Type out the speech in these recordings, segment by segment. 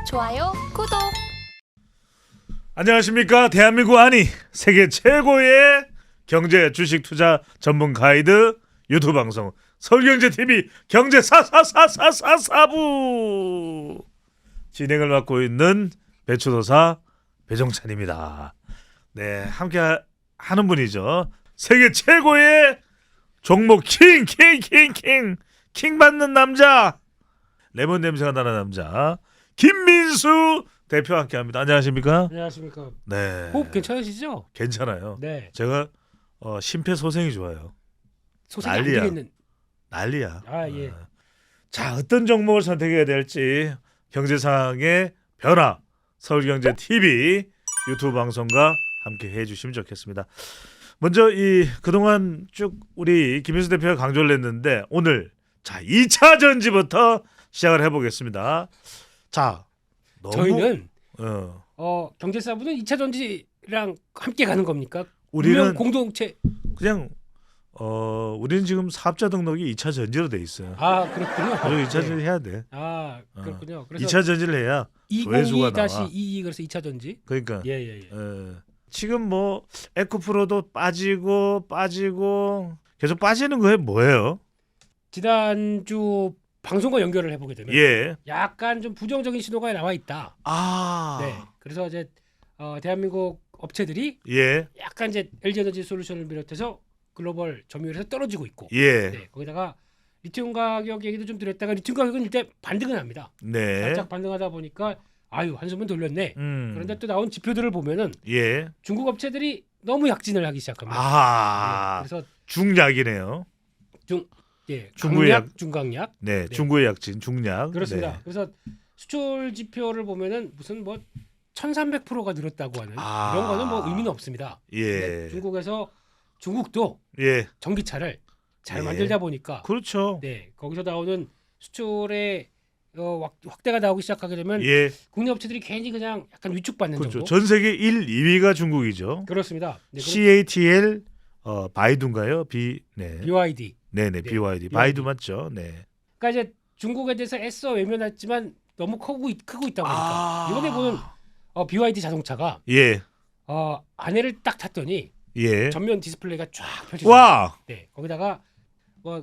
좋아요, 구독. 안녕하십니까. 대한민국 아니 세계 최고의 경제 주식 투자 전문 가이드 유튜브 방송 서울경제TV 경제사사사사사부 진행을 맡고 있는 배추도사 배종찬입니다. 네, 함께 하는 분이죠. 세계 최고의 종목 킹 받는 남자, 레몬 냄새가 나는 남자 김민수 대표와 함께합니다. 안녕하십니까? 안녕하십니까. 네. 호흡 괜찮으시죠? 괜찮아요. 네. 제가 심폐소생이 좋아요. 소생이 안 난리야. 되겠는. 난리야. 아 예. 자, 어떤 종목을 선택해야 될지 경제상의 변화 서울경제TV 유튜브 방송과 함께 해주시면 좋겠습니다. 먼저 이 그동안 쭉 우리 김민수 대표가 강조를 했는데 오늘 자 2차 전지부터 시작을 해보겠습니다. 자, 너무 저희는 경제사부는 2차 전지랑 함께 가는 겁니까? 우리는 운명 공동체. 그냥 우리는 지금 사업자 등록이 2차 전지로 돼 있어요. 아 그렇군요. 그리고 2차 전지 네. 해야 돼. 아 그렇군요. 그래서 2차 전지를 해야 조회수가 나와. 202-22 그래서 2차 전지. 그러니까 예예예. 지금 뭐 에코프로도 빠지고 계속 빠지는 거에 뭐예요? 지난주 방송과 연결을 해보게 되면 예. 약간 좀 부정적인 신호가 나와 있다. 아. 네. 그래서 이제 대한민국 업체들이 예. 약간 이제 LG에너지 솔루션을 비롯해서 글로벌 점유율에서 떨어지고 있고. 예. 네, 거기다가 리튬 가격 얘기도 좀 드렸다가 리튬 가격은 일단 반등은 합니다. 네. 살짝 반등하다 보니까 아유 한숨은 돌렸네. 그런데 또 나온 지표들을 보면은 예. 중국 업체들이 너무 약진을 하기 시작합니다. 아. 네, 그래서 중약이네요. 중국의 강약, 중강약. 네, 중국의 약진, 중약. 그렇습니다. 네. 그래서 수출 지표를 보면은 무슨 뭐 1,300%가 늘었다고 하는 이런 거는 뭐 의미는 없습니다. 예. 중국도 예. 전기차를 잘 예. 만들다 보니까 그렇죠. 네, 거기서 나오는 수출의 확대가 나오기 시작하게 되면 예. 국내 업체들이 괜히 그냥 약간 위축받는 그렇죠. 정도. 전 세계 1, 2위가 중국이죠. 그렇습니다. 네, CATL 바이두인가요? 네. BYD. 네네, 네, BYD. 바이두 맞죠? 네. 그러니까 이제 중국에 대해서 애써 외면했지만 너무 크고 있다 보니까 이번에 보는 BYD 자동차가 예. 안에를 딱 탔더니 예. 전면 디스플레이가 쫙 펼쳐져. 와. 네, 거기다가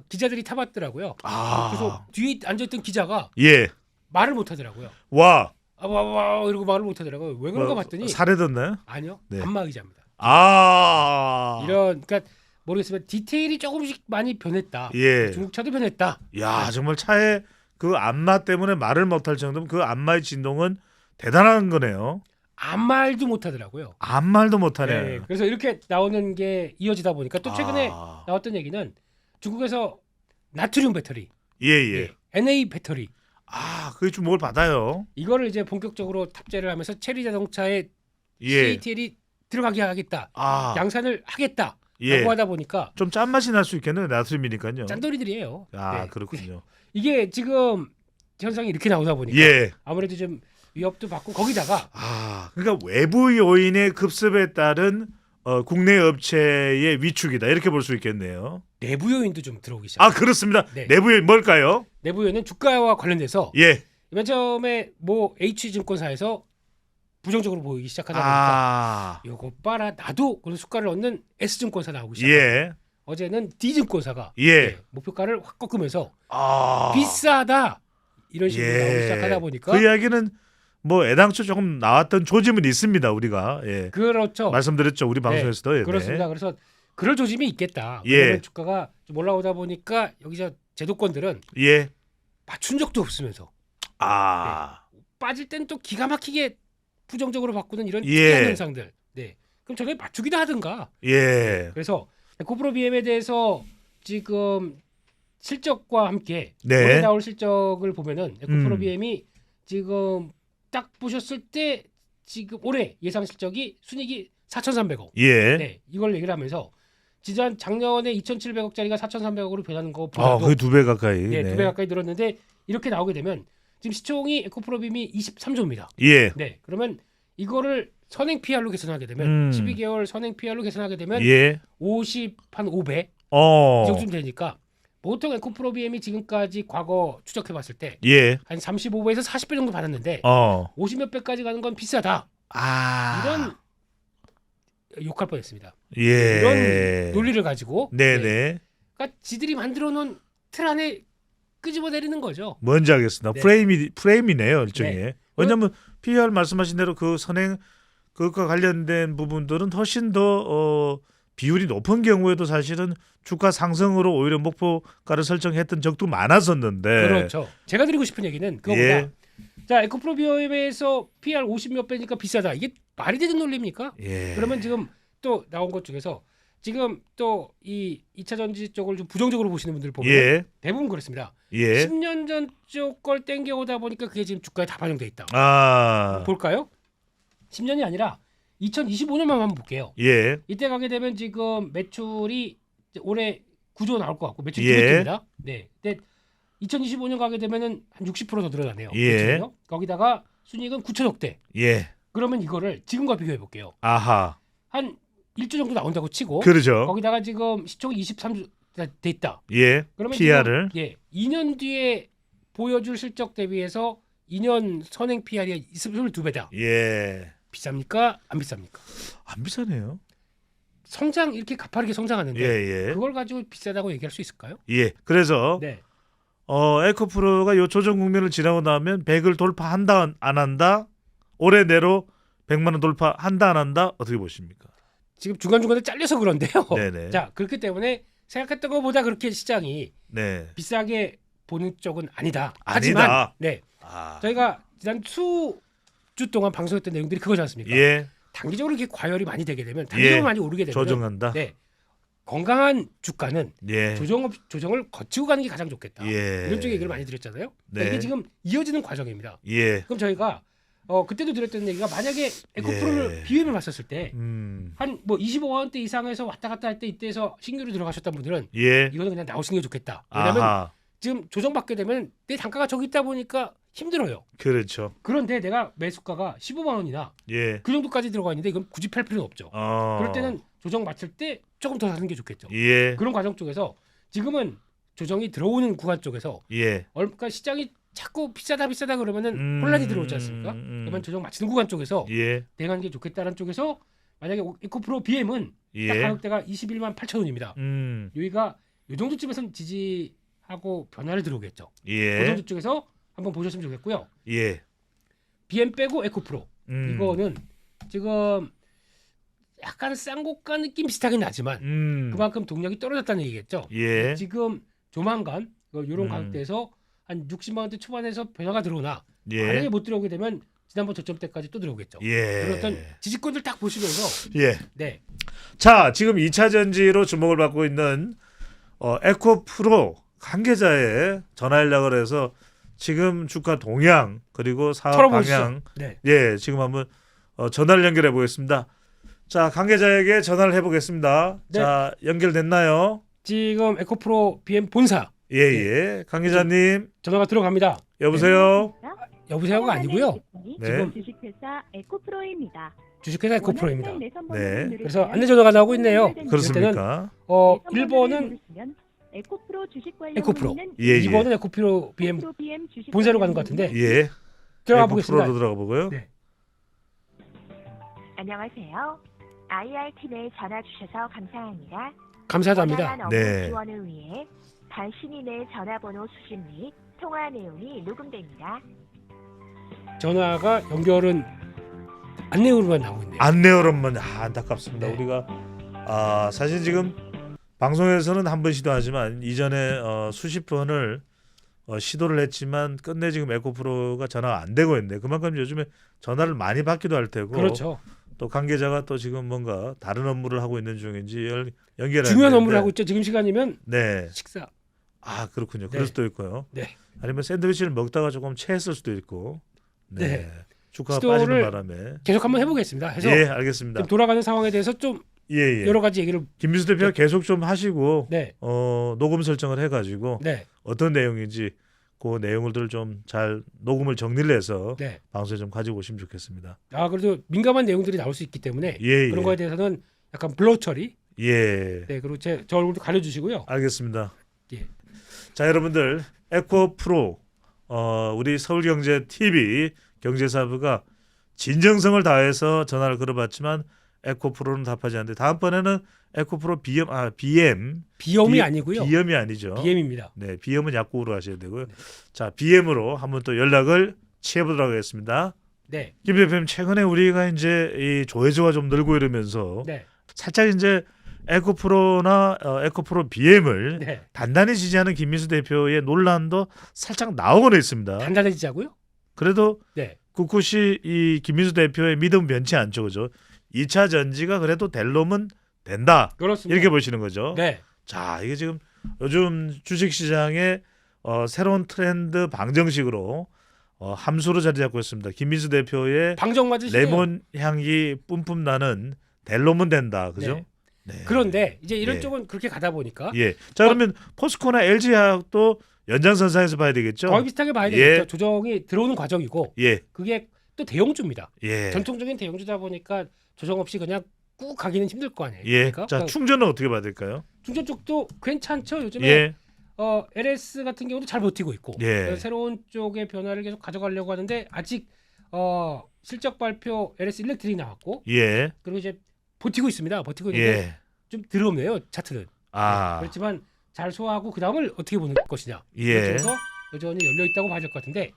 기자들이 타봤더라고요. 아. 그래서 뒤에 앉아있던 기자가 예. 말을 못하더라고요. 와. 와 이러고 말을 못하더라고요. 왜 그런가 봤더니 살해됐나요? 아니요, 네. 안마의자입니다. 아. 이런 그러니까 모르겠지만 디테일이 조금씩 많이 변했다. 예. 중국 차도 변했다. 야, 정말 차에 그 안마 때문에 말을 못할 정도면 그 안마의 진동은 대단한 거네요. 아무 말도 못하더라고요. 아무 말도 못하네. 네, 그래서 이렇게 나오는 게 이어지다 보니까 또 최근에 나왔던 얘기는 중국에서 나트륨 배터리, 예. NA 배터리 그게 좀 뭘 받아요? 이거를 이제 본격적으로 탑재를 하면서 체리 자동차에 예. CATL이 들어가게 하겠다, 양산을 하겠다. 예. 라고 하다 보니까 좀 짠맛이 날 수 있겠네요. 나트륨이니까요. 짠돌이들이에요. 네. 그렇군요. 이게 지금 현상이 이렇게 나오다 보니까 예. 아무래도 좀 위협도 받고 거기다가 그러니까 외부 요인의 급습에 따른 국내 업체의 위축이다. 이렇게 볼 수 있겠네요. 내부 요인도 좀 들어오기 시작. 그렇습니다. 네. 내부 요인 뭘까요? 내부 요인은 주가와 관련돼서 예. 맨 처음에 뭐 H증권사에서 부정적으로 보이기 시작하다 보니까 요거 봐라 나도 그런 수가를 얻는 S증권사 나오고 시작. 예. 어제는 D증권사가 예. 목표가를 확 꺾으면서 비싸다 이런 식으로 나오기 시작하다 보니까 그 이야기는 뭐 애당초 조금 나왔던 조짐은 있습니다. 우리가 그렇죠. 말씀드렸죠. 우리 방송에서도. 네, 그렇습니다. 그래서 그럴 조짐이 있겠다. 예. 왜냐면 주가가 좀 올라오다 보니까 여기서 제도권들은 예. 맞춘 적도 없으면서 빠질 땐 또 기가 막히게 부정적으로 바꾸는 이런 특이한 현상들. 네. 그럼 저게 맞추기도 하든가. 예. 그래서 에코프로 BM에 대해서 지금 실적과 함께 네. 올해 나올 실적을 보면은 에코프로 BM이 지금 딱 보셨을 때 지금 올해 예상 실적이 순이익이 4,300억. 예. 네, 이걸 얘기를 하면서 작년에 2,700억짜리가 4,300억으로 변하는 거 보면도 거의 2배 가까이. 네, 2배 가까이 늘었는데 이렇게 나오게 되면 지금 시총이 에코프로 BM이 23조입니다. 예. 네, 그러면 이거를 선행 PR로 계산하게 되면 12개월 선행 PR로 계산하게 되면 50 한 5배 이 정도면 되니까 보통 에코프로 BM이 지금까지 과거 추적해봤을 때 한 예. 35배에서 40배 정도 받았는데 50몇 배까지 가는 건 비싸다. 이런 욕할 뻔했습니다. 예. 이런 논리를 가지고 네네. 그러니까 지들이 만들어놓은 틀 안에 끄집어 내리는 거죠. 뭔지 알겠습니다. 네. 프레임이네요, 일종의. 네. 왜냐하면 PR 말씀하신 대로 그 선행 그것과 관련된 부분들은 훨씬 더 비율이 높은 경우에도 사실은 주가 상승으로 오히려 목표가를 설정했던 적도 많았었는데. 그렇죠. 제가 드리고 싶은 얘기는 그거보다 예. 자 에코프로 BM에서 PR 50몇 배니까 비싸다. 이게 말이 되는 논리입니까? 예. 그러면 지금 또 나온 것 중에서 지금 또 이 2차 전지 쪽을 좀 부정적으로 보시는 분들 보면 예. 대부분 그렇습니다. 예. 10년 전 쪽 걸 땡겨오다 보니까 그게 지금 주가에 다 반영돼 있다. 볼까요? 10년이 아니라 2025년만 한번 볼게요. 예. 이때 가게 되면 지금 매출이 올해 9조 나올 것 같고 매출이 예. 9조입니다. 네. 근데 2025년 가게 되면은 한 60%더 늘어나네요. 예. 매출은요. 거기다가 순이익은 9천억 대. 예. 그러면 이거를 지금과 비교해 볼게요. 아하. 한 1조 정도 나온다고 치고 그렇죠. 거기다가 지금 시총이 23조 돼 있다. 예. 그러면 PR을 지금, 2년 뒤에 보여줄 실적 대비해서 2년 선행 PR이 22배다. 예. 비쌉니까? 안 비쌉니까? 안 비싸네요. 성장 이렇게 가파르게 성장하는데 예. 그걸 가지고 비싸다고 얘기할 수 있을까요? 예. 그래서 네. 에코프로가 요 조정 국면을 지나고 나면 100을 돌파한다 안 한다? 올해 내로 100만 원 돌파한다 안 한다? 어떻게 보십니까? 지금 중간중간에 잘려서 그런데요. 네네. 자, 그렇기 때문에 생각했던 것보다 그렇게 시장이 네. 비싸게 보는 쪽은 아니다. 아니다. 하지만 네. 아. 저희가 지난 수주 동안 방송했던 내용들이 그거지 않습니까? 예. 단기적으로 이렇게 과열이 많이 되게 되면 단기적으로 예. 많이 오르게 되면 조정한다. 네. 건강한 주가는 예. 조정을 거치고 가는 게 가장 좋겠다. 예. 이런 쪽의 얘기를 많이 드렸잖아요. 네. 이게 지금 이어지는 과정입니다. 예. 그럼 저희가 그때도 드렸던 얘기가 만약에 에코프로를 예. BM을 봤었을 때 한 뭐 25만 원대 이상에서 왔다 갔다 할 때 이때에서 신규로 들어가셨던 분들은 예. 이거는 그냥 나오시는 게 좋겠다. 왜냐하면 아하. 지금 조정받게 되면 내 단가가 저기 있다 보니까 힘들어요. 그렇죠. 그런데 내가 매수가가 15만 원이나 예. 그 정도까지 들어가 있는데 이건 굳이 팔 필요는 없죠. 그럴 때는 조정 맞출 때 조금 더 사는 게 좋겠죠. 예. 그런 과정 쪽에서 지금은 조정이 들어오는 구간 쪽에서 예. 그러니까 시장이 자꾸 비싸다 그러면은 혼란이 들어오지 않습니까? 그러면 조정 맞추는 구간 쪽에서 예. 대응하는 게 좋겠다는 쪽에서 만약에 에코프로 BM은 예. 딱 가격대가 21만 8천 원입니다. 여기가 이 정도쯤에서는 지지하고 변화를 들어오겠죠. 그 예. 정도 쪽에서 한번 보셨으면 좋겠고요. 예. BM 빼고 에코프로 이거는 지금 약간 쌍고가 느낌 비슷하긴 하지만 그만큼 동력이 떨어졌다는 얘기겠죠. 예. 지금 조만간 이런 가격대에서 한 60만 원대 초반에서 변화가 들어오나 만약에 예. 못 들어오게 되면 지난번 저점대까지 또 들어오겠죠. 예. 그런 어떤 지지권들 딱 보시면서 예. 네. 자, 지금 2차 전지로 주목을 받고 있는 에코프로 관계자의 전화 연락을 해서 지금 주가 동향 그리고 사업 털어보시죠. 방향 네. 예, 지금 한번 전화를 연결해 보겠습니다. 자, 관계자에게 전화를 해 보겠습니다. 네. 자, 연결됐나요? 지금 에코프로 BM 본사 예, 예. 관계자님, 전화가 들어갑니다. 여보세요? 여보세요가 아니고요. 네. 지금 주식회사 에코프로입니다. 주식회사 에코프로입니다. 네. 그래서 안내 전화가 나오고 있네요. 그렇습니까? 1번은 에코프로 주식 관련 에코프로. 문의는 예, 예. 2번은 에코프로 BM 에코프로 BM 주식 본사로 관련 가는 것 같은데 예. 들어가 에코프로로 보겠습니다. 들어가 보고요. 네. 안녕하세요. IR팀에 전화 주셔서 감사합니다. 감사합니다. 원활한 업무 네. 지원을 위해 당신이 내 전화번호 수신 및 통화 내용이 녹음됩니다. 전화가 연결은 안내로만 나오고 있네요. 안내어로만 안타깝습니다. 네. 우리가 사실 지금 방송에서는 한 번 시도하지만 이전에 수십 번을 시도를 했지만 끝내 지금 에코프로가 전화가 안 되고 있는데 그만큼 요즘에 전화를 많이 받기도 할 테고 그렇죠. 또 관계자가 또 지금 뭔가 다른 업무를 하고 있는 중인지 연결 중요한 업무를 하고 있죠. 지금 시간이면 네. 식사. 아 그렇군요. 네. 그럴 수도 있고요. 네. 아니면 샌드위치를 먹다가 조금 체했을 수도 있고. 네. 네. 주가가 시도를 빠지는 바람에. 계속 한번 해보겠습니다. 해서 예, 알겠습니다. 지금 돌아가는 상황에 대해서 좀 예, 예. 여러 가지 얘기를 김민수 대표가 계속 좀 하시고 네, 녹음 설정을 해가지고 네, 어떤 내용인지 그 내용들을 좀 잘 녹음을 정리를 해서 네. 방송에 좀 가지고 오시면 좋겠습니다. 그래도 민감한 내용들이 나올 수 있기 때문에 예, 그런 예. 거에 대해서는 약간 블러 처리. 예. 네, 그리고 저 얼굴도 가려주시고요. 알겠습니다. 예. 자, 여러분들 에코프로 우리 서울경제 TV 경제사부가 진정성을 다해서 전화를 걸어봤지만 에코프로는 답하지 않는데 다음번에는 에코프로 비염이 아니고요. 비염이 아니죠. BM입니다. 네, 비염은 약국으로 하셔야 되고요. 자, BM으로 한번 또 연락을 취해보도록 하겠습니다. 네. 김 대표님, 최근에 우리가 이제 이 조회수가 좀 늘고 이러면서 네. 살짝 이제 에코프로나 에코프로 BM을 네. 단단히 지지하는 김민수 대표의 논란도 살짝 나오곤 있습니다. 단단해지자고요? 그래도 네. 꿋꿋이 이 김민수 대표의 믿음 변치 않죠, 그죠? 2차 전지가 그래도 될 놈은 된다. 그렇습니다. 이렇게 보시는 거죠. 네. 자, 이게 지금 요즘 주식시장의 새로운 트렌드 방정식으로 함수로 자리 잡고 있습니다. 김민수 대표의 방정 맞으시네요. 레몬 향이 뿜뿜 나는 될 놈은 된다, 그죠? 네. 네. 그런데 이제 이런 예. 쪽은 그렇게 가다 보니까 예. 자, 그러면 포스코나 LG화학도 연장선상에서 봐야 되겠죠? 거의 비슷하게 봐야 예. 되겠죠. 조정이 들어오는 과정이고 예. 그게 또 대형주입니다. 예. 전통적인 대형주다 보니까 조정 없이 그냥 꾹 가기는 힘들 거 아니에요. 예. 그러니까 자, 충전은 어떻게 봐야 될까요? 충전 쪽도 괜찮죠. 요즘에 예. LS 같은 경우도 잘 버티고 있고 예. 새로운 쪽의 변화를 계속 가져가려고 하는데 아직 실적 발표 LS 일렉트릭 나왔고 예. 그리고 이제 버티고 있습니다. 버티고 있는데 예. 좀 더럽네요 차트는. 아. 네, 그렇지만 잘 소화하고 그 다음을 어떻게 보는 것이냐. 예. 그래서 여전히 열려 있다고 봐야 될 것 같은데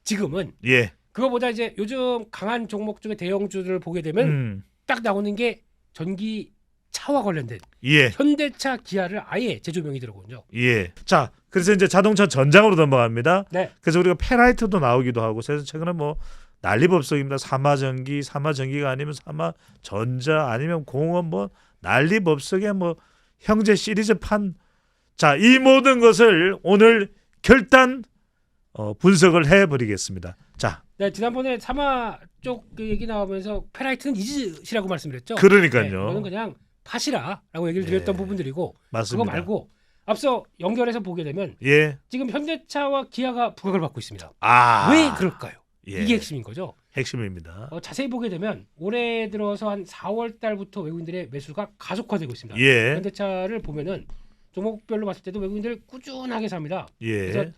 지금은 예. 그거보다 이제 요즘 강한 종목 중에 대형주를 보게 되면 딱 나오는 게 전기차와 관련된 예. 현대차, 기아를 아예 제조명이 들어오거든요. 예. 자, 그래서 이제 자동차 전장으로 넘어갑니다. 네. 그래서 우리가 페라이트도 나오기도 하고, 그래서 최근에 뭐 난리법석입니다. 삼화전기, 삼화전기가 아니면 삼화전자, 아니면 공업, 뭐 난리법석에 뭐 형제 시리즈판. 자, 이 모든 것을 오늘 결단 분석을 해버리겠습니다. 자, 네, 지난번에 삼화 쪽그 얘기 나오면서 페라이트는 잊으시라고 말씀드렸죠. 그러니까요. 네, 이거는 그냥 파시라라고 얘기를 드렸던 예. 부분들이고 맞습니다. 그거 말고 앞서 연결해서 보게 되면 예. 지금 현대차와 기아가 부각을 받고 있습니다. 아. 왜 그럴까요? 예. 이게 핵심인 거죠. 핵심입니다. 자세히 보게 되면 올해 들어서 한 4월 달부터 외국인들의 매수가 가속화되고 있습니다. 예. 현대차를 보면은 종목별로 봤을 때도 외국인들 꾸준하게 삽니다. 예. 그래서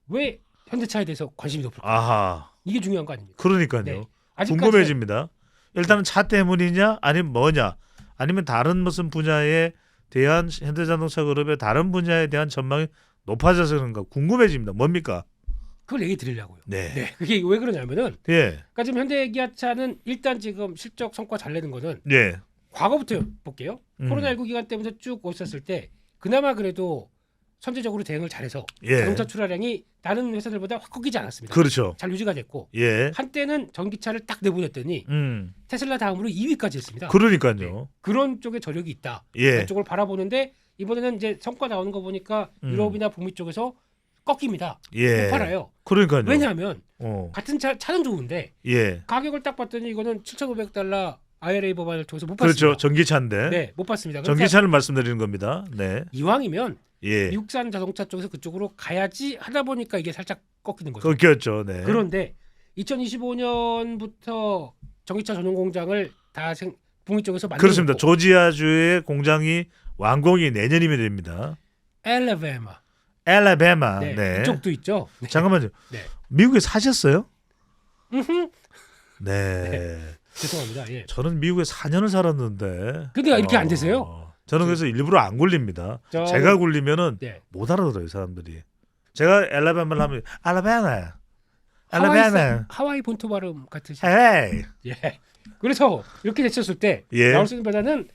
왜 현대차에 대해서 관심이 높을까? 아하. 이게 중요한 거 아닙니까? 그러니까요. 네. 아직까지는- 궁금해집니다. 일단은 차 때문이냐, 아니면 뭐냐, 아니면 다른 무슨 분야에 대한 현대자동차 그룹의 다른 분야에 대한 전망이 높아져서 그런가 궁금해집니다. 뭡니까? 그걸 얘기 드리려고요. 네. 네, 그게 왜 그러냐면은 예. 그러니까 지금 현대기아차는 일단 지금 실적 성과 잘 내는 거는 예. 과거부터 볼게요. 음. 코로나19 기간 때부터 쭉 오셨을 때 그나마 그래도 선제적으로 대응을 잘해서 예. 자동차 출하량이 다른 회사들보다 확 꺾이지 않았습니다. 그렇죠. 잘 유지가 됐고 예. 한때는 전기차를 딱 내보냈더니 테슬라 다음으로 2위까지 했습니다. 그러니까요. 그런 쪽에 저력이 있다. 예. 그쪽을 바라보는데 이번에는 이제 성과 나오는 거 보니까 유럽이나 북미 쪽에서 꺾입니다. 예. 못 팔아요. 그러니까요. 왜냐하면 어. 같은 차는 좋은데 예. 가격을 딱 봤더니 이거는 $7,500 IRA 법안을 통해서 못 받습니다. 그렇죠. 전기차인데. 네, 못 받습니다. 그러니까 전기차를 말씀드리는 겁니다. 네. 이왕이면 예. 미국산 자동차 쪽에서 그쪽으로 가야지 하다 보니까 이게 살짝 꺾이는 거죠. 꺾였죠. 네. 그런데 2025년부터 전기차 전용 공장을 다 북미 쪽에서 만들고 그렇습니다. 조지아주의 공장이 완공이 내년이면 됩니다. 엘레베마. 알라바마. 네, 네. 그쪽도 있죠. 네. 잠깐만요. 네. 미국에 사셨어요? 음흠. 네. 죄송합니다. 예. 저는 미국에 4년을 살았는데. 근데 이렇게 안 되세요? 저는 그래서 일부러 안 굴립니다. 저는- 제가 굴리면은 네. 못 알아들어요 사람들이. 제가 알라바마를 하면 알라바마, 알라바마, 하와이 본토 발음 같으시. 헤이. 예. 그래서 이렇게 됐었을 때 예. 나올 수 있는 변화는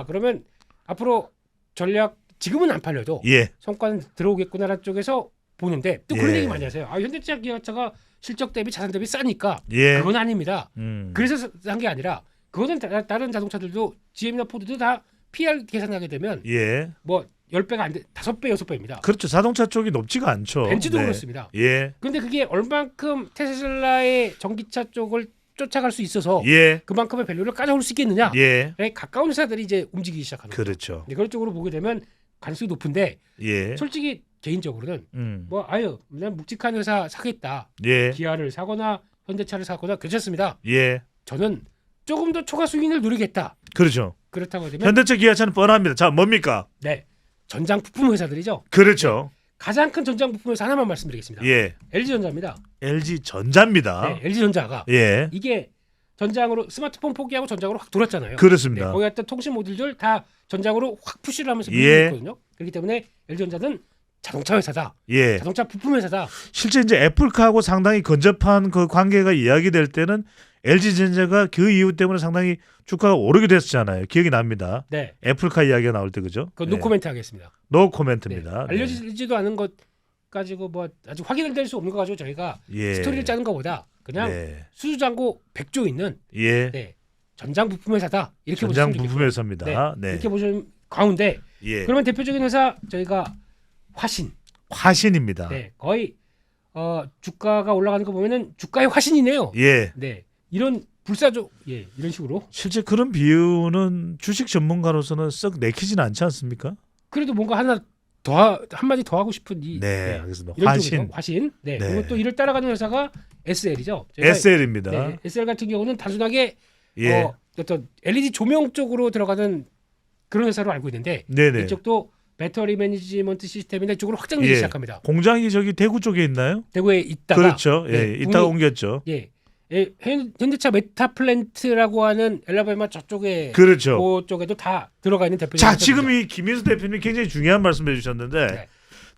그러면 앞으로 전략 지금은 안 팔려도 예. 성과는 들어오겠구나라는 쪽에서 보는데 또 그런 예. 얘기 많이 하세요. 현대차 기아차가 실적 대비 자산 대비 싸니까 예. 그건 아닙니다. 음. 그래서 싼 게 아니라 그거는 다른 자동차들도 GM이나 포드도 다 PR 계산하게 되면 예. 뭐 10배가 안 돼, 5배, 6배입니다. 그렇죠. 자동차 쪽이 높지가 않죠. 벤츠도 네. 그렇습니다. 예. 근데 그게 얼만큼 테슬라의 전기차 쪽을 쫓아갈 수 있어서 예. 그만큼의 밸류를 까져올 수 있겠느냐에 예. 가까운 회사들이 이제 움직이기 시작하는 거죠. 그렇죠. 그런 쪽으로 보게 되면 가능성이 높은데 예. 솔직히 개인적으로는 음. 그냥 묵직한 회사 사겠다. 예. 기아를 사거나 현대차를 사거나 괜찮습니다. 예. 저는 조금 더 초과 수익을 누리겠다. 그렇죠. 그렇다고 되면 현대차 기아차는 뻔합니다. 자, 뭡니까? 네, 전장 부품 회사들이죠. 그렇죠. 가장 큰 전장 부품에서 하나만 말씀드리겠습니다. 예. LG전자입니다. LG전자입니다. 네, LG전자가 예. 이게 전장으로 스마트폰 포기하고 전장으로 확 돌았잖아요. 그렇습니다. 네, 거기 갔던 통신 모듈들 다 전장으로 확 푸시를 하면서 예. 밀고 있거든요. 그렇기 때문에 LG전자는 자동차 회사다. 예. 자동차 부품 회사다. 실제 이제 애플카하고 상당히 근접한 그 관계가 이야기될 때는 LG전자가 그 이유 때문에 상당히 주가가 오르게 됐었잖아요. 기억이 납니다. 네. 애플카 이야기가 나올 때 그죠? 그 노코멘트 하겠습니다. 노 코멘트입니다. 네. 알려지지도 않은 것 가지고 뭐 아직 확인될 수 없는 거 가지고 저희가 예. 스토리를 짜는 것보다 그냥 네. 수주잔고 100조 있는 예. 네, 전장 부품 회사다. 이렇게 전장 보시면 부품 회사입니다. 네. 네. 이렇게 보시면 가운데 예. 그러면 대표적인 회사 저희가 화신. 화신입니다. 네, 거의 주가가 올라가는 거 보면은 주가의 화신이네요. 예. 네, 이런 불사조 이런 식으로. 실제 그런 비유는 주식 전문가로서는 썩 내키지는 않지 않습니까? 그래도 뭔가 하나 더 한마디 더 하고 싶은 네, 알겠습니다. 이런 화신. 쪽이죠. 화신. 네. 네. 그리고 또 이를 따라가는 회사가 SL이죠. SL입니다. 네, SL 같은 경우는 단순하게 예. 어떤 LED 조명 쪽으로 들어가는 그런 회사로 알고 있는데 네네. 이쪽도 배터리 매니지먼트 시스템이나 이쪽으로 확장되기 예. 시작합니다. 공장이 저기 대구 쪽에 있나요? 대구에 있다가 그렇죠. 예. 네, 이따가 옮겼죠. 현대차 메타플랜트라고 하는 엘라베마 저쪽에 그렇죠. 그쪽에도 다 들어가 있는 대표적인 자, 회사입니다. 지금 이 김민수 대표님 굉장히 중요한 말씀해 주셨는데 네.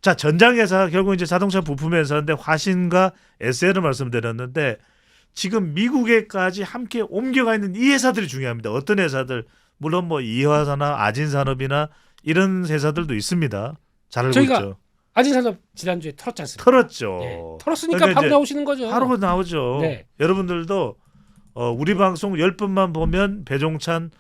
자, 전장회사 결국 이제 자동차 부품 회사인데 화신과 SL을 말씀드렸는데 지금 미국에까지 함께 옮겨가 있는 이 회사들이 중요합니다. 어떤 회사들 물론 뭐 이화사나 아진산업이나 이런 회사들도 있습니다. 잘 알고 저희가 있죠. 아진산업 지난주에 털었지 않습니까? 털었죠. 네. 털었으니까 그러니까 바로 이제 나오시는 거죠. 바로 나오죠. 네. 여러분들도 우리 방송 10분만 보면 배종찬,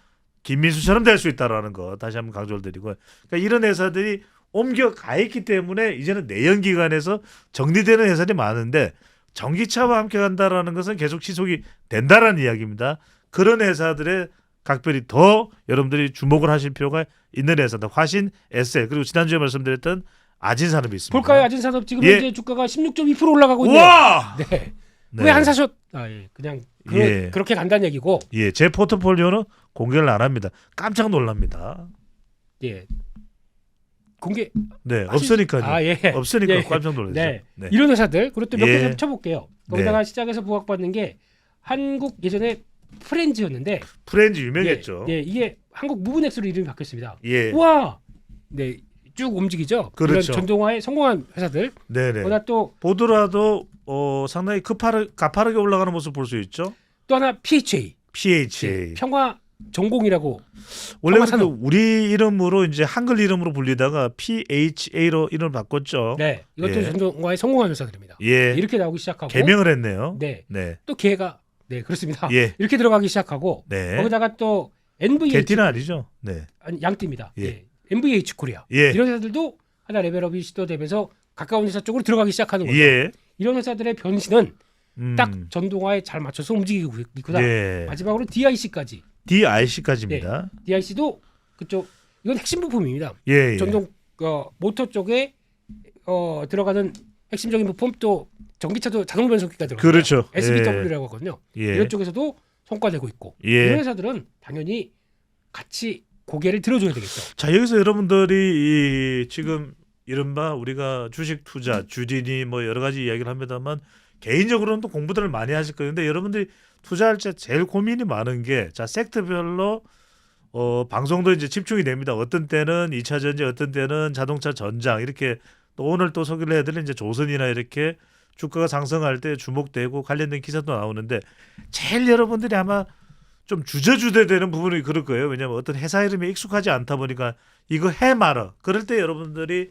김민수처럼 될 수 있다라는 거 다시 한번 강조를 드리고 그러니까 이런 회사들이 옮겨가 있기 때문에 이제는 내연기관에서 정리되는 회사들이 많은데 전기차와 함께 간다라는 것은 계속 지속이 된다라는 이야기입니다. 그런 회사들의 각별히 더 여러분들이 주목을 하실 필요가 있는 회사다. 화신, SL 그리고 지난주에 말씀드렸던 아진산업이 있습니다. 볼까요? 아진산업 지금 예. 현재 주가가 16.2% 올라가고 있네요. 와! 네. 네. 왜 안 사셨? 그냥 예. 그렇게 간다는 얘기고. 예, 제 포트폴리오는 공개를 안 합니다. 깜짝 놀랍니다. 예. 공개 네, 없으니까요. 예. 없으니까 예. 깜짝 놀랐죠. 네. 네. 이런 회사들 그리고 또 몇 개 예. 좀 쳐볼게요. 거기다가 시작해서 부각받는 게 한국 예전에 프렌즈였는데 프렌즈 유명했죠. 예, 이게 한국 무브넥스로 이름이 바뀌었습니다. 예. 우와, 네, 쭉 움직이죠. 그렇죠. 이런 전동화에 성공한 회사들. 네네. 그러나 또 보더라도 상당히 가파르게 올라가는 모습 볼 수 있죠. 하나 PHA, PHA. 평화 전공이라고. 원래 평화산업. 우리 이름으로 이제 한글 이름으로 불리다가 PHA로 이름을 바꿨죠. 네, 이것도 예. 전동화에 성공한 회사들입니다. 예. 이렇게 나오기 시작하고. 개명을 했네요. 네, 네. 또 기회가 그렇습니다. 예. 이렇게 들어가기 시작하고 네. 거기다가 또 NVH 개티는 아니죠. 네. 아니, 양띠입니다. 예. 예. MVH 코리아 예. 이런 회사들도 하나 레벨업이 시도되면서 가까운 회사 쪽으로 들어가기 시작하는 거죠. 예. 이런 회사들의 변신은 음. 딱 전동화에 잘 맞춰서 움직이고 있구나. 예. 마지막으로 DIC까지. DIC까지입니다. DIC도 그쪽 이건 핵심 부품입니다. 예. 예. 전동 모터 쪽에 들어가는 핵심적인 부품 또 전기차도 자동 변속기가 들어가요. 그렇죠. SBW라고 하거든요. 예. 이런 쪽에서도 성과되고 있고 예. 이런 회사들은 당연히 같이 고개를 들어줘야 되겠죠. 자, 여기서 여러분들이 지금 이른바 우리가 주식 투자, 주디니 뭐 여러 가지 이야기를 합니다만 개인적으로는 또 공부들을 많이 하실 거예요. 근데 여러분들이 투자할 때 제일 고민이 많은 게 자, 섹터별로 방송도 이제 집중이 됩니다. 어떤 때는 2차 전지, 어떤 때는 자동차 전장 이렇게 또 오늘 또 소개를 해드린 이제 조선이나 이렇게 주가가 상승할 때 주목되고 관련된 기사도 나오는데 제일 여러분들이 아마 좀 주저주대되는 부분이 그럴 거예요. 왜냐하면 어떤 회사 이름이 익숙하지 않다 보니까 이거 해 말아. 그럴 때 여러분들이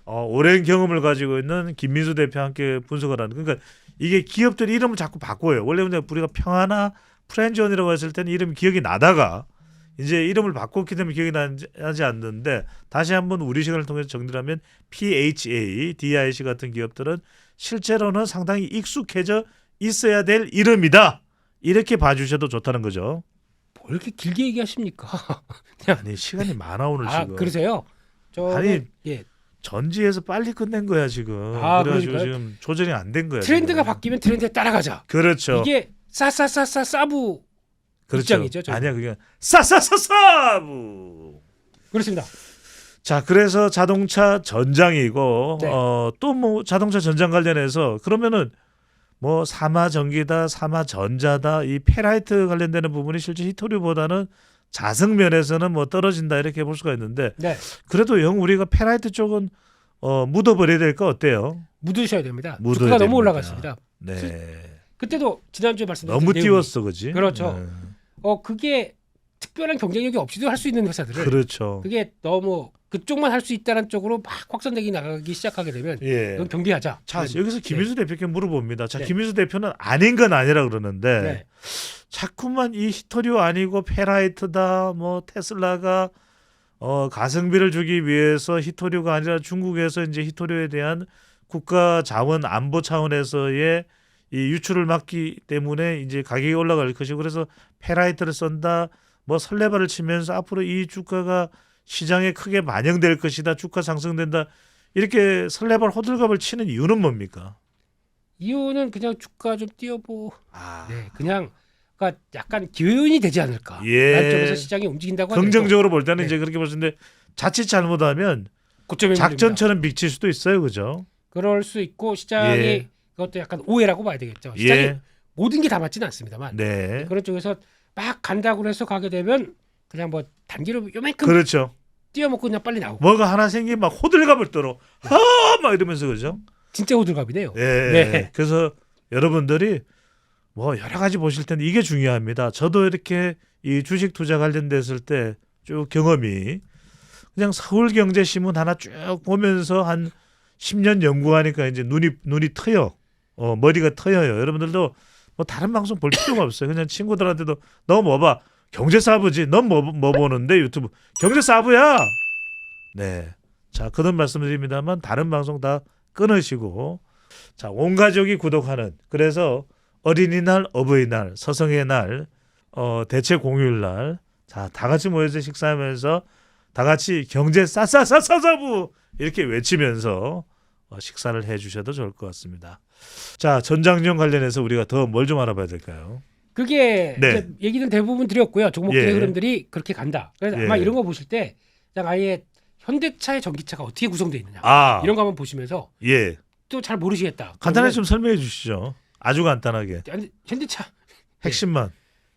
오랜 경험을 가지고 있는 김민수 대표와 함께 분석을 하는. 그러니까 이게 기업들이 이름을 자꾸 바꿔요. 원래 우리가 평하나 프렌즈원이라고 했을 때는 이름이 기억이 나다가 이제 이름을 바꿨기 때문에 기억이 나지 않는데 다시 한번 우리 시간을 통해서 정리를 하면 PHA, DIC 같은 기업들은 실제로는 상당히 익숙해져 있어야 될 이름이다. 이렇게 봐주셔도 좋다는 거죠. 뭐 이렇게 길게 얘기하십니까? 아니 시간이 많아 오늘 지금. 그러세요? 아니 예. 전지에서 빨리 끝낸 거야 지금. 그래가지고 그러니까요? 지금 조절이 안 된 거야. 트렌드가 지금. 바뀌면 트렌드에 따라가자. 그렇죠. 이게 사부 그렇죠. 입장이죠. 저희는. 아니야 그게 싸싸싸싸부. 그렇습니다. 자, 그래서 자동차 전장이고 네. 또 뭐 자동차 전장 관련해서 그러면은 뭐 삼화전기다, 삼화전자다 이 페라이트 관련되는 부분이 실제 히토류보다는 자성 면에서는 뭐 떨어진다 이렇게 볼 수가 있는데 네. 그래도 영 우리가 페라이트 쪽은 묻어버려야 될까 어때요? 묻으셔야 됩니다. 묻어야 주가가 너무 됩니다. 올라갔습니다. 네. 그때도 지난주에 말씀드린 너무 내용이 띄웠어, 그지? 그렇죠. 네. 그게 특별한 경쟁력이 없이도 할 수 있는 회사들을 그렇죠. 그게 너무 그쪽만 할 수 있다는 쪽으로 막 확산되기 나가기 시작하게 되면 예. 이건 경계하자. 자, 여기서 김민수 대표께 물어봅니다. 자, 네. 김민수 대표는 아닌 건 아니라 그러는데 네. 자꾸만 이 히토류 아니고 페라이트다, 뭐 테슬라가 가성비를 주기 위해서 히토류가 아니라 중국에서 이제 히토류에 대한 국가 자원 안보 차원에서의 이 유출을 막기 때문에 이제 가격이 올라갈 것이고 그래서 페라이트를 쏜다, 뭐 설레발을 치면서 앞으로 이 주가가 시장에 크게 반영될 것이다, 주가 상승된다 이렇게 설레발 호들갑을 치는 이유는 뭡니까? 이유는 그냥 주가 좀 띄워보. 아, 네, 그냥 그러니까 약간 기회운이 되지 않을까. 예. 라는 쪽에서 시장이 움직인다고 하죠. 긍정적으로 볼 때는 네. 이제 그렇게 보시는데 자칫 잘못하면 고점에 물립니다. 작전처럼 비칠 수도 있어요, 그죠? 그럴 수 있고 시장이 예. 그것도 약간 오해라고 봐야 되겠죠. 시장이 예, 모든 게 다 맞지는 않습니다만 네, 그런 쪽에서 막 간다고 해서 가게 되면 그냥 뭐 단기로 요만큼 그렇죠. 띄워먹고 그냥 빨리 나오고 뭐가 하나 생기면 막 호들갑을 떨어, 막 이러면서 그죠? 진짜 호들갑이네요. 예. 네. 그래서 여러분들이 뭐 여러 가지 보실 텐데 이게 중요합니다. 저도 이렇게 이 주식 투자 관련됐을 때 쭉 경험이 그냥 서울경제신문 하나 쭉 보면서 한 10년 연구하니까 이제 눈이 트여, 머리가 트여요. 여러분들도 뭐 다른 방송 볼 필요가 없어요. 그냥 친구들한테도 너 뭐 봐, 경제 사부지, 넌 뭐 보는데 유튜브 경제 사부야. 네, 자 그런 말씀드립니다만 다른 방송 다 끊으시고 자 온 가족이 구독하는 그래서 어린이날, 어버이날, 서성의 날, 대체 공휴일날 자 다 같이 모여서 식사하면서 다 같이 경제 싸싸싸싸사부 이렇게 외치면서 식사를 해주셔도 좋을 것 같습니다. 자 전장용 관련해서 우리가 더 뭘 좀 알아봐야 될까요? 그게 네. 이제 얘기는 대부분 드렸고요. 종목들의 예. 흐름들이 그렇게 간다. 그래서 예. 아마 이런 거 보실 때 그냥 아예 현대차의 전기차가 어떻게 구성되어 있느냐 아, 이런 거 한번 보시면서 예, 또 잘 모르시겠다. 간단하게 좀 설명해 주시죠. 아주 간단하게 그러면 현대차 핵심만.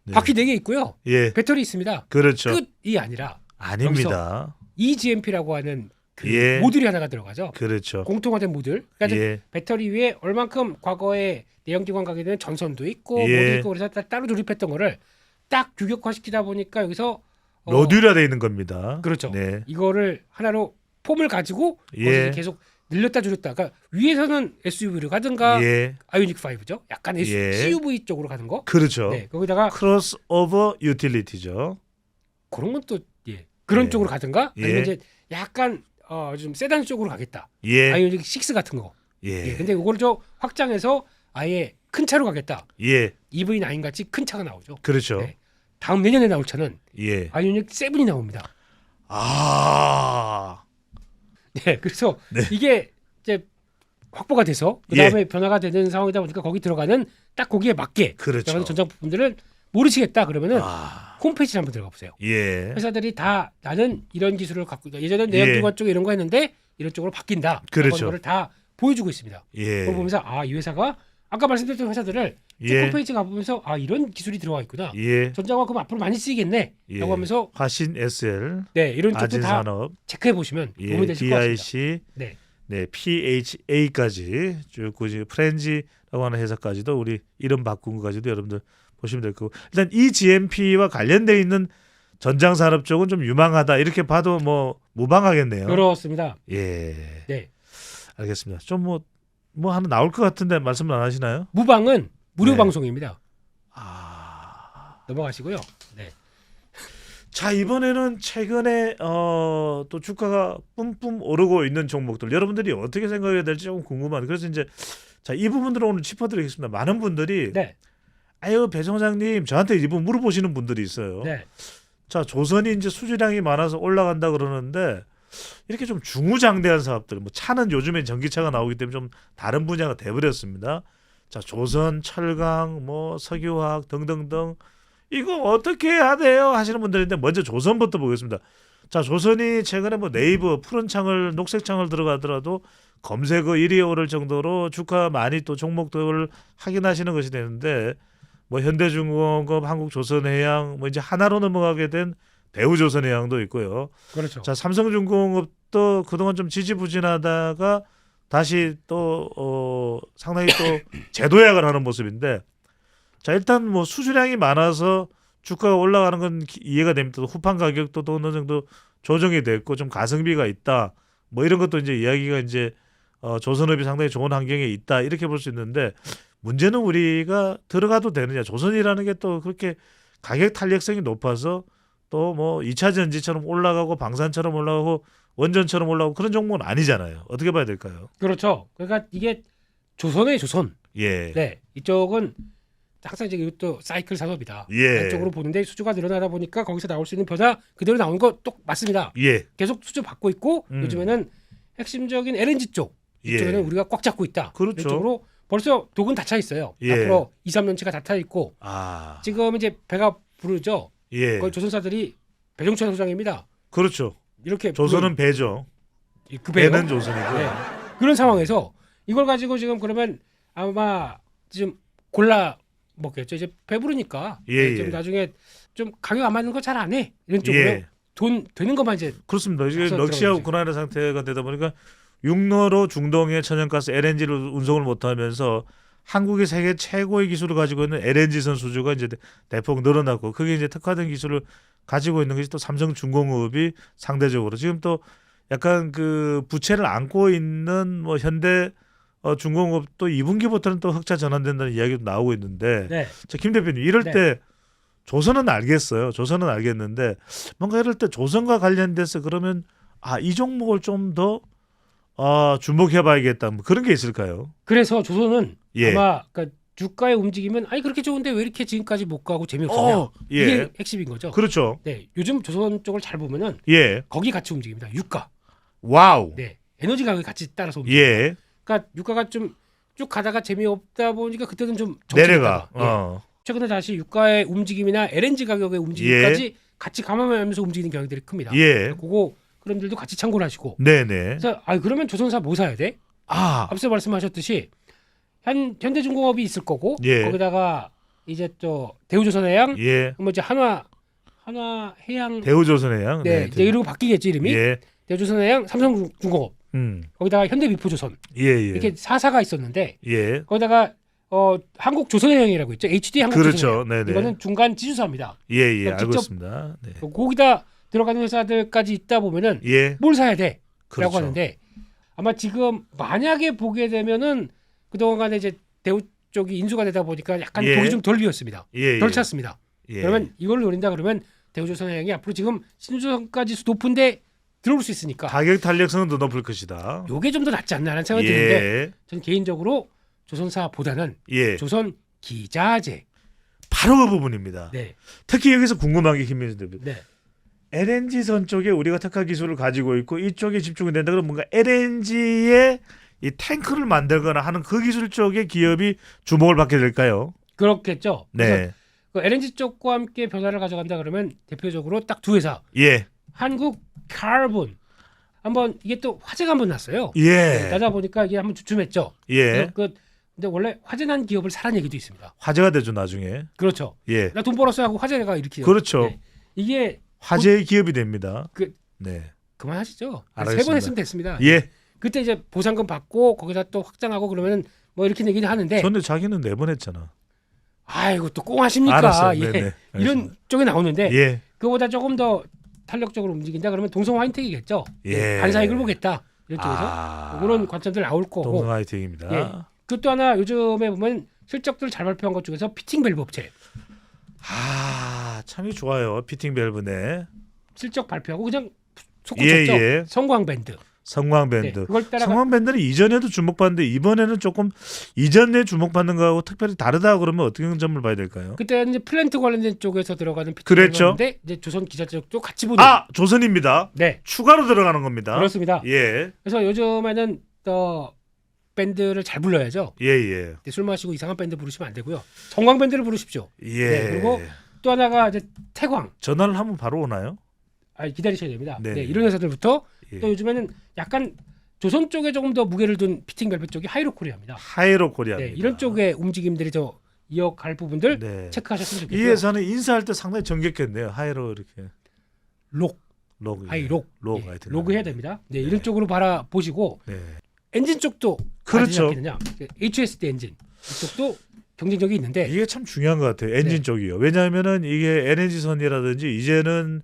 네. 바퀴 4개 있고요. 예, 배터리 있습니다. 그렇죠. 끝이 아니라 아닙니다. eGMP라고 하는 그 예. 모듈이 하나가 들어가죠. 그렇죠. 공통화된 모듈. 그러니까 예, 배터리 위에 얼만큼 과거에 내연기관 가게 되는 전선도 있고 예. 모듈 있고 그래서 따로 조립했던 거를 딱 규격화시키다 보니까 여기서 로듈화되어 있는 겁니다. 그렇죠. 네, 이거를 하나로 폼을 가지고 예. 거기서 계속 늘렸다 줄였다. 그러니까 위에서는 SUV로 가든가 예, 아이오닉 5죠. 약간 예. CUV 쪽으로 가는 거. 그렇죠. 네, 거기다가 크로스오버 유틸리티죠. 그런 건 또 예. 그런 예. 쪽으로 가든가 아니면 예. 이제 약간 좀 세단 쪽으로 가겠다. 예, 아이오닉 6 같은 거. 예. 예, 근데 이거를 좀 확장해서 아예 큰 차로 가겠다. 예, EV9 같이 큰 차가 나오죠. 그렇죠. 네. 다음 내년에 나올 차는 예, 아이오닉 7이 나옵니다. 아, 네, 그래서 네. 이게 이제 확보가 돼서 그 다음에 변화가 되는 상황이다 보니까 거기 들어가는 딱 거기에 맞게 그렇죠. 들어가는 전장 부품들을 모르시겠다 그러면은 아, 홈페이지를 한번 들어가 보세요. 예, 회사들이 다 나는 이런 기술을 갖고 있다. 예전에 내연기관 쪽에 이런 거 했는데 이런 쪽으로 바뀐다. 그렇죠. 그런 거를 다 보여주고 있습니다. 예, 그걸 보면서 이 회사가 아까 말씀드렸던 회사들을 쭉 예, 홈페이지 가보면서 이런 기술이 들어가 있구나. 예, 전장화 그럼 앞으로 많이 쓰이겠네. 예. 라고 하면서 화신 SL, 네 이런 쪽도 다 아진산업, 체크해 보시면 예, 도움이 되실 것 같습니다. DIC, 네. 네, PHA까지 쭉 굳이 프렌지라고 하는 회사까지도 우리 이름 바꾼 거까지도 여러분들 보시면 될 거고 일단 이 GMP와 관련돼 있는 전장 산업 쪽은 좀 유망하다 이렇게 봐도 뭐 무방하겠네요. 그렇습니다. 예, 네. 알겠습니다. 좀 뭐 하나 나올 것 같은데 말씀 안 하시나요? 무방은 무료 네. 방송입니다. 아, 넘어가시고요. 네. 자 이번에는 최근에 또 주가가 뿜뿜 오르고 있는 종목들 여러분들이 어떻게 생각해야 될지 조금 궁금한. 그래서 이제 자 이 부분들을 오늘 짚어드리겠습니다. 많은 분들이 네. 아유 배 총장님 저한테 이분 물어보시는 분들이 있어요. 네. 자 조선이 이제 수주량이 많아서 올라간다 그러는데 이렇게 좀 중후장대한 사업들 뭐 차는 요즘엔 전기차가 나오기 때문에 좀 다른 분야가 돼버렸습니다. 자 조선, 철강, 뭐 석유화학 등등등 이거 어떻게 해야 돼요 하시는 분들인데 먼저 조선부터 보겠습니다. 자, 조선이 최근에 뭐 네이버 푸른 창을 녹색 창을 들어가더라도 검색어 1위에 오를 정도로 주가 많이 또 종목들을 확인하시는 것이 되는데 뭐 현대중공업, 한국조선해양 뭐 이제 하나로 넘어가게 된 대우조선해양도 있고요. 그렇죠. 자, 삼성중공업도 그동안 좀 지지부진하다가 다시 또 상당히 또 재도약을 하는 모습인데 자, 일단 뭐 수주량이 많아서 주가가 올라가는 건 이해가 됩니다. 후판 가격도 또 어느 정도 조정이 됐고 좀 가성비가 있다. 뭐 이런 것도 이제 이야기가 이제 조선업이 상당히 좋은 환경에 있다. 이렇게 볼 수 있는데 문제는 우리가 들어가도 되느냐. 조선이라는 게 또 그렇게 가격 탄력성이 높아서 또 뭐 2차 전지처럼 올라가고 방산처럼 올라가고 원전처럼 올라가고 그런 종목은 아니잖아요. 어떻게 봐야 될까요? 그렇죠. 그러니까 이게 조선의 조선. 예. 네. 이쪽은 항상 이제 이것도 사이클 산업이다. 예. 이쪽으로 보는데 수주가 늘어나다 보니까 거기서 나올 수 있는 변화 그대로 나오는 거 또 맞습니다. 예. 계속 수주 받고 있고 요즘에는 핵심적인 LNG 쪽 이쪽에는 예. 우리가 꽉 잡고 있다. 그렇죠. 이쪽으로 벌써 독은 다 차 있어요. 예. 앞으로 2, 3년치가 다 차 있고 아. 지금 이제 배가 부르죠. 예. 거의 조선사들이 배종찬 소장입니다. 그렇죠. 이렇게 조선은 배죠. 그 배요. 배는 조선이고. 네. 그런 상황에서 이걸 가지고 지금 그러면 아마 지금 골라 먹겠죠. 이제 배부르니까 예, 좀 예. 나중에 좀 가격 안 맞는 거 잘 안 해. 이런 쪽으로 예. 돈 되는 것만 이제 그렇습니다. 이게 가서 러시아 들어가지. 우크라이나 상태가 되다 보니까 육로로 중동의 천연가스 LNG를 운송을 못하면서 한국이 세계 최고의 기술을 가지고 있는 LNG선 수주가 이제 대폭 늘어났고 그게 이제 특화된 기술을 가지고 있는 것이 또 삼성중공업이 상대적으로 지금 또 약간 그 부채를 안고 있는 뭐 현대 중공업도 2분기부터는 또 흑자 전환된다는 이야기도 나오고 있는데 네. 자, 김 대표님 이럴 네. 때 조선은 알겠어요. 조선은 알겠는데 뭔가 이럴 때 조선과 관련돼서 그러면 이 종목을 좀 더 주목해봐야겠다. 뭐 그런 게 있을까요? 그래서 조선은 예. 아마 그러니까 주가의 움직임은 아니 그렇게 좋은데 왜 이렇게 지금까지 못 가고 재미없었냐. 예. 이게 핵심인 거죠. 그렇죠. 네. 요즘 조선 쪽을 잘 보면은 예. 거기 같이 움직입니다. 유가. 와우. 네. 에너지 가격이 같이 따라서 움직여요. 예. 그러니까 유가가 좀 쭉 가다가 재미없다 보니까 그때는 좀 내려가. 정체되다가, 예. 최근에 다시 유가의 움직임이나 LNG 가격의 움직임까지 같이 감안하면서 움직이는 경향들이 큽니다. 예. 그거 그런 들도 같이 참고를 하시고. 네네. 그래서 그러면 조선사 뭐 사야 돼? 앞서 말씀하셨듯이 현대중공업이 있을 거고 예. 거기다가 이제 또 대우조선해양, 예. 뭐 이제 한화해양, 대우조선해양. 네, 이제 이러고 바뀌겠지 이름이. 예. 대우조선해양, 삼성중공업, 거기다가 현대미포조선 예. 예. 이렇게 4사가 있었는데 예. 거기다가 한국조선해양이라고 있죠. HD 한국조선해양. 그렇죠. 네네. 이거는 중간 지주사입니다. 예. 예. 그러니까 알고 직접 있습니다. 네. 거기다 들어가는 회사들까지 있다 보면은 예. 뭘 사야 돼? 그렇죠. 라고 하는데 아마 지금 만약에 보게 되면은 그동안에 이제 대우 쪽이 인수가 되다 보니까 약간 예. 돈이 좀 덜 비었습니다. 예. 덜 찼습니다. 예. 그러면 이걸 노린다 그러면 대우조선해양이 앞으로 지금 신조선까지 높은데 들어올 수 있으니까 가격 탄력성은 더 높을 것이다. 요게 좀 더 낫지 않나라는 생각이 예. 드는데 전 개인적으로 조선사보다는 예. 조선 기자재. 바로 그 부분입니다. 네. 특히 여기서 궁금한 게 김민수 대표. 네. LNG선 쪽에 우리가 특화 기술을 가지고 있고 이쪽에 집중이 된다 그러면 뭔가 LNG에 이 탱크를 만들거나 하는 그 기술 쪽의 기업이 주목을 받게 될까요? 그렇겠죠. 그래서 네. 그 LNG 쪽과 함께 변화를 가져간다 그러면 대표적으로 딱 두 회사. 예. 한국 카본. 한번 이게 또 화제가 한번 났어요. 예. 나다 보니까 이게 한번 주춤했죠. 예. 근데 원래 화제난 기업을 사란 얘기도 있습니다. 화제가 되죠 나중에. 그렇죠. 예. 나 돈 벌었어 하고 화제가 일으키죠. 그렇죠. 네. 이게 화제의 기업이 됩니다. 그- 네. 그만하시죠. 알겠습니다. 3번 했으면 됐습니다. 예. 그때 이제 보상금 받고 거기다 또 확장하고 그러면 뭐 이렇게 얘기는 하는데 전에 자기는 4번 했잖아. 아이고 또 꽁하십니까? 알았어요. 예. 네네. 이런 쪽이 나오는데 예. 그거보다 조금 더 탄력적으로 움직인다 그러면 동성 화이팅이겠죠. 예. 반사익을 보겠다. 이런 쪽에서 그런 관점들 나올 거고. 동성 화이팅입니다. 예. 그것도 하나 요즘에 보면 실적들 잘 발표한 것 중에서 피팅 밸브 업체 참이 좋아요. 피팅 밸브네. 실적 발표하고 그냥 속 예, 꽂혔죠. 예. 성광밴드. 성광밴드. 네, 그걸 따라가 성광밴드는 이전에도 주목받는데 이번에는 조금 이전에 주목받는 거하고 특별히 다르다 그러면 어떻게 점을 봐야 될까요? 그때는 이제 플랜트 관련된 쪽에서 들어가는 피팅 그랬죠. 밸브인데 이제 조선 기자적도 같이 보는. 조선입니다. 네, 추가로 들어가는 겁니다. 그렇습니다. 예. 그래서 요즘에는 또 밴드를 잘 불러야죠. 예, 예. 근데 술 마시고 이상한 밴드 부르시면 안 되고요. 성광밴드를 부르십시오. 예. 네, 그리고 또 하나가 이제 태광. 전화를 하면 바로 오나요? 기다리셔야 됩니다. 네. 네, 이런 회사들부터 예. 또 요즘에는 약간 조선 쪽에 조금 더 무게를 둔 피팅 벨벳 쪽이 하이로코리아입니다. 하이로코리아입니다. 네, 이런 쪽의 움직임들이 더 이어갈 부분들 네. 체크하셨으면 이 좋겠고요. 회사는 인사할 때 상당히 정겹겠네요. 하이로 이렇게 록, 록, 하이록, 록, 예, 하여튼. 로그 해야 됩니다. 네, 이런 쪽으로 바라보시고 네. 엔진 쪽도 그렇죠. 어디냐? HSD 엔진 이쪽도 경쟁력이 있는데 이게 참 중요한 것 같아요. 엔진 네. 쪽이요. 왜냐하면은 이게 LNG선이라든지 이제는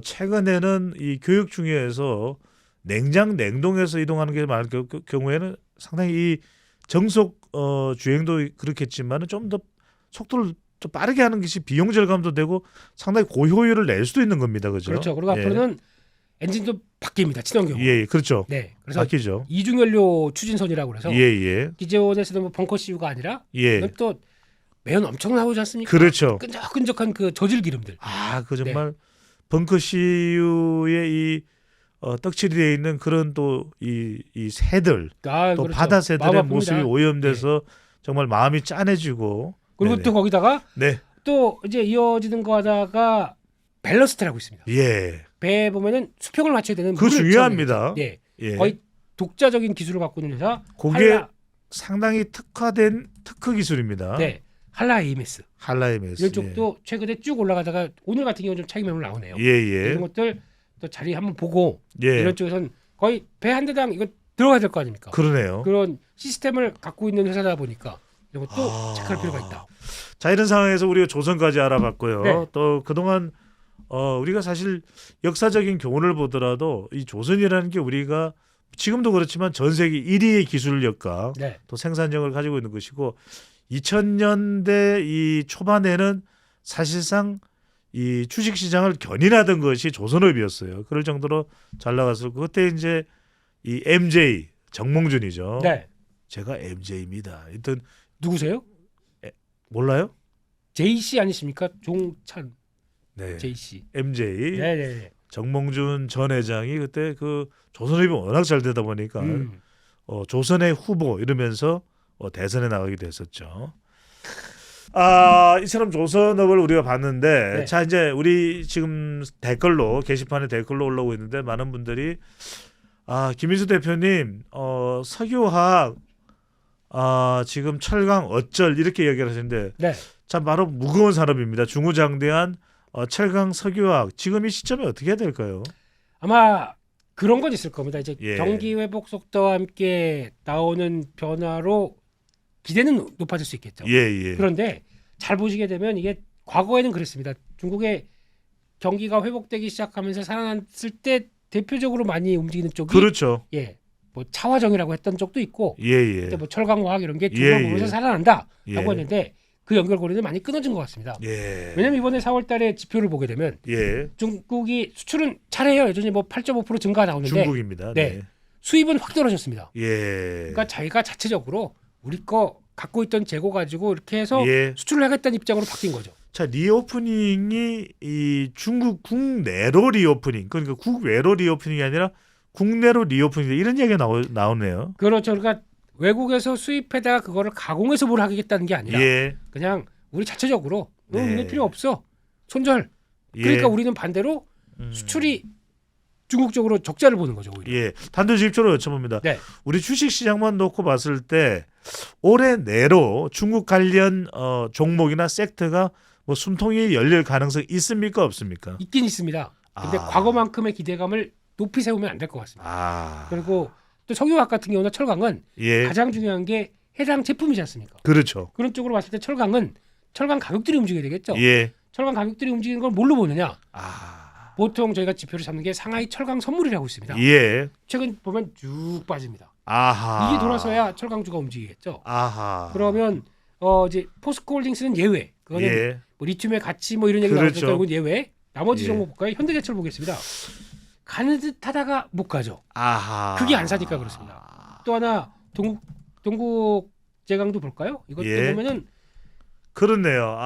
최근에는 이 교육 중에서 냉장 냉동에서 이동하는 게 많을 경우에는 상당히 이 정속 주행도 그렇겠지만은 좀 더 속도를 좀 빠르게 하는 것이 비용 절감도 되고 상당히 고효율을 낼 수도 있는 겁니다. 그죠? 그렇죠. 그리고 예. 앞으로는 엔진도 바뀝니다. 친환경. 예, 그렇죠. 네, 그래서 바뀌죠. 이중연료 추진선이라고 그래서 예. 기존에 쓰던 뭐 벙커 CU가 아니라 예. 이건 또 매연 엄청 나오지 않습니까? 그렇죠. 끈적끈적한 그 저질 기름들. 그 정말 벙커 CU의 이 떡칠이 되어 있는 그런 또 이 새들 또 그렇죠. 바다 마음 새들의 아픕니다. 모습이 오염돼서 정말 마음이 짠해지고 그리고 네네. 또 거기다가 네. 또 이제 이어지는 거 하다가 밸러스트라고 있습니다. 예. 배에 보면은 수평을 맞춰야 되는 그거 물을 중요합니다. 네, 예. 거의 독자적인 기술을 갖고 있는 회사 그게 할라, 상당히 특화된 특허 기술입니다. 네, 할라 AMS 할라임에스. 이런 쪽도 최근에 쭉 올라가다가 오늘 같은 경우는 좀 차익 매물 나오네요. 예. 이런 것들 또 자리 한번 보고 예. 이런 쪽에서는 거의 배 한 대당 이거 들어가야 될 거 아닙니까? 그러네요. 그런 시스템을 갖고 있는 회사다 보니까 이런 것도 체크할 필요가 있다. 자, 이런 상황에서 우리가 조선까지 알아봤고요. 네. 또 그동안 우리가 사실 역사적인 교훈을 보더라도 이 조선이라는 게 우리가 지금도 그렇지만 전 세계 1위의 기술력과 네, 또 생산력을 가지고 있는 것이고 2000년대 이 초반에는 사실상 이 주식 시장을 견인하던 것이 조선업이었어요. 그럴 정도로 잘 나갔을 거. 그때 이제 이 MJ 정몽준이죠. 네. 제가 MJ입니다. 일단 누구세요? 몰라요? JC 아니십니까? 종찬 네. JC. MJ 네. 정몽준 전 회장이 그때 그 조선업이 워낙 잘 되다 보니까 조선의 후보 이러면서 대선에 나가기도 했었죠. 이처럼 조선업을 우리가 봤는데 네. 자 이제 우리 지금 댓글로 게시판에 댓글로 올라오고 있는데 많은 분들이 김인수 대표님 석유화학 지금 철강 어쩔 이렇게 이야기를 하시는데 네. 참 바로 무거운 산업입니다. 중후장대한 철강 석유화학 지금 이 시점에 어떻게 해야 될까요? 아마 그런 건 있을 겁니다. 이제 예. 경기 회복 속도와 함께 나오는 변화로 기대는 높아질 수 있겠죠. 예. 그런데 잘 보시게 되면 이게 과거에는 그랬습니다. 중국의 경기가 회복되기 시작하면서 살아났을 때 대표적으로 많이 움직이는 쪽이 그렇죠. 뭐 차화정이라고 했던 쪽도 있고 예. 그때 뭐 철강화학 이런 게 중국을 보면서 살아난다라고 예. 했는데 그 연결고리는 많이 끊어진 것 같습니다. 예. 왜냐하면 이번에 4월달에 지표를 보게 되면 예. 중국이 수출은 잘해요. 여전히 뭐 8.5% 증가 나오는데 중국입니다. 네. 수입은 확 떨어졌습니다. 예. 그러니까 자기가 자체적으로 우리 거 갖고 있던 재고 가지고 이렇게 해서 예. 수출을 하겠다는 입장으로 바뀐 거죠. 자, 리오프닝이 이 중국 국내로 리오프닝 그러니까 국외로 리오프닝이 아니라 국내로 리오프닝 이런 얘기가 나오네요. 그렇죠. 그러니까 외국에서 수입해다가 그거를 가공해서 뭘 하겠다는 게 아니라 예. 그냥 우리 자체적으로 네. 이거 필요 없어. 손절. 예. 그러니까 우리는 반대로 수출이 중국 쪽으로 적자를 보는 거죠. 오히려. 예. 단도직입적으로 여쭤봅니다. 네. 우리 주식 시장만 놓고 봤을 때 올해 내로 중국 관련 종목이나 섹터가 뭐 숨통이 열릴 가능성이 있습니까 없습니까? 있긴 있습니다. 근데 과거만큼의 기대감을 높이 세우면 안 될 것 같습니다. 그리고 또 석유화학 같은 경우나 철강은 예. 가장 중요한 게 해당 제품이지 않습니까? 그렇죠. 그런 쪽으로 봤을 때 철강 가격들이 움직여야 되겠죠. 예. 철강 가격들이 움직이는 걸 뭘로 보느냐? 보통 저희가 지표를 잡는 게 상하이 철강 선물이라고 있습니다. 예. 최근 보면 쭉 빠집니다. 아하. 이게 돌아서야 철강주가 움직이겠죠. 아하. 그러면 이제 포스코홀딩스는 예외. 그거는 예. 뭐 리튬의 가치 뭐 이런 얘기 그렇죠. 나오니까 이건 예외. 나머지 예. 종목 볼까요? 현대제철 보겠습니다. 가는 듯하다가 못 가죠. 아하. 그게 안 사니까 그렇습니다. 또 하나 동국 제강도 볼까요? 이것도 예. 보면은 그렇네요.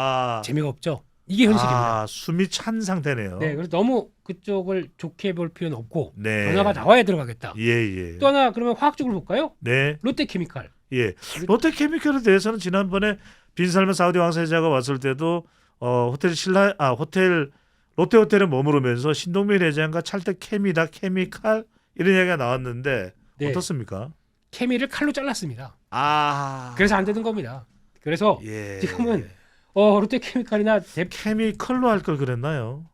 재미가 없죠. 이게 현실입니다. 숨이 찬 상태네요. 네, 그래서 너무 그쪽을 좋게 볼 필요는 없고 네. 변화가 나와야 들어가겠다. 예. 또 하나 그러면 화학적으로 볼까요? 네. 롯데케미칼. 예. 롯데케미칼에 대해서는 지난번에 빈살만 사우디 왕세자가 왔을 때도 호텔 롯데호텔에 머무르면서 신동민 회장과 찰떡 케미다 케미칼 이런 이야기가 나왔는데 네. 어떻습니까? 케미를 칼로 잘랐습니다. 아, 그래서 안 되는 겁니다. 그래서 예. 지금은 롯데케미칼이나 케미컬로 할 걸 그랬나요?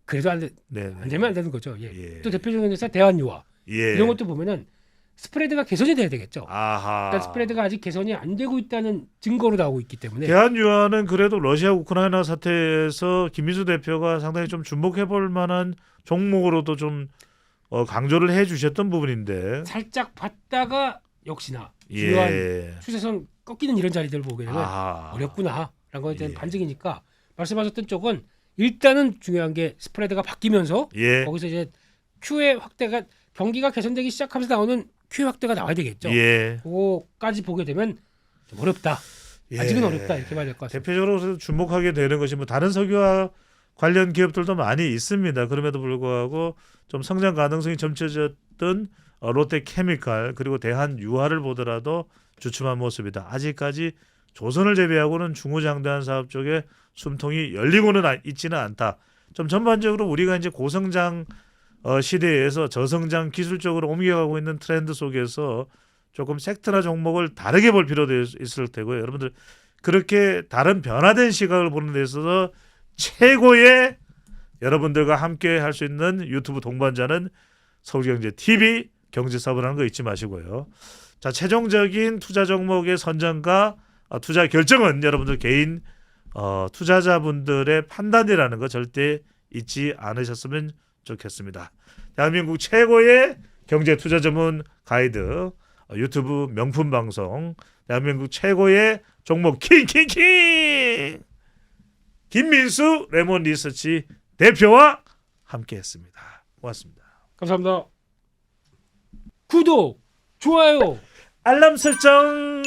그래도 안 네, 되면 안 되는 거죠. 예. 예. 또 대표적인 회사 대한유화 예. 이런 것도 보면은 스프레드가 개선이 돼야 되겠죠. 아하. 일단 스프레드가 아직 개선이 안 되고 있다는 증거로 나오고 있기 때문에 대한유화는 그래도 러시아 우크라이나 사태에서 김민수 대표가 상당히 좀 주목해볼 만한 종목으로도 좀 강조를 해주셨던 부분인데. 살짝 봤다가 역시나 중요한 예. 추세선 꺾이는 이런 자리들을 보게 되면 아하. 어렵구나라는 거에 대한 예. 반증이니까 말씀하셨던 쪽은 일단은 중요한 게 스프레드가 바뀌면서 예. 거기서 이제 Q의 확대가 경기가 개선되기 시작하면서 나오는 Q의 확대가 나와야 되겠죠. 예. 그거까지 보게 되면 좀 어렵다. 예. 아직은 어렵다 이렇게 봐야 될 것 같습니다. 대표적으로 주목하게 되는 것이 뭐 다른 석유화 관련 기업들도 많이 있습니다. 그럼에도 불구하고 좀 성장 가능성이 점쳐졌던 롯데케미칼 그리고 대한유화를 보더라도 주춤한 모습이다. 아직까지 조선을 제외하고는 중후장대한 사업 쪽에 숨통이 열리고는 있지는 않다. 좀 전반적으로 우리가 이제 고성장 시대에서 저성장 기술적으로 옮겨가고 있는 트렌드 속에서 조금 섹터나 종목을 다르게 볼 필요도 있을 테고요. 여러분들 그렇게 다른 변화된 시각을 보는 데 있어서 최고의 여러분들과 함께 할 수 있는 유튜브 동반자는 서울경제TV 경제사업을 하는 거 잊지 마시고요. 자, 최종적인 투자 종목의 선정과 투자 결정은 여러분들 개인 투자자분들의 판단이라는 거 절대 잊지 않으셨으면 좋겠습니다. 대한민국 최고의 경제 투자 전문 가이드 유튜브 명품 방송 대한민국 최고의 종목 킹킹킹 김민수 레몬 리서치 대표와 함께했습니다. 고맙습니다. 감사합니다. 구독, 좋아요, 알람 설정.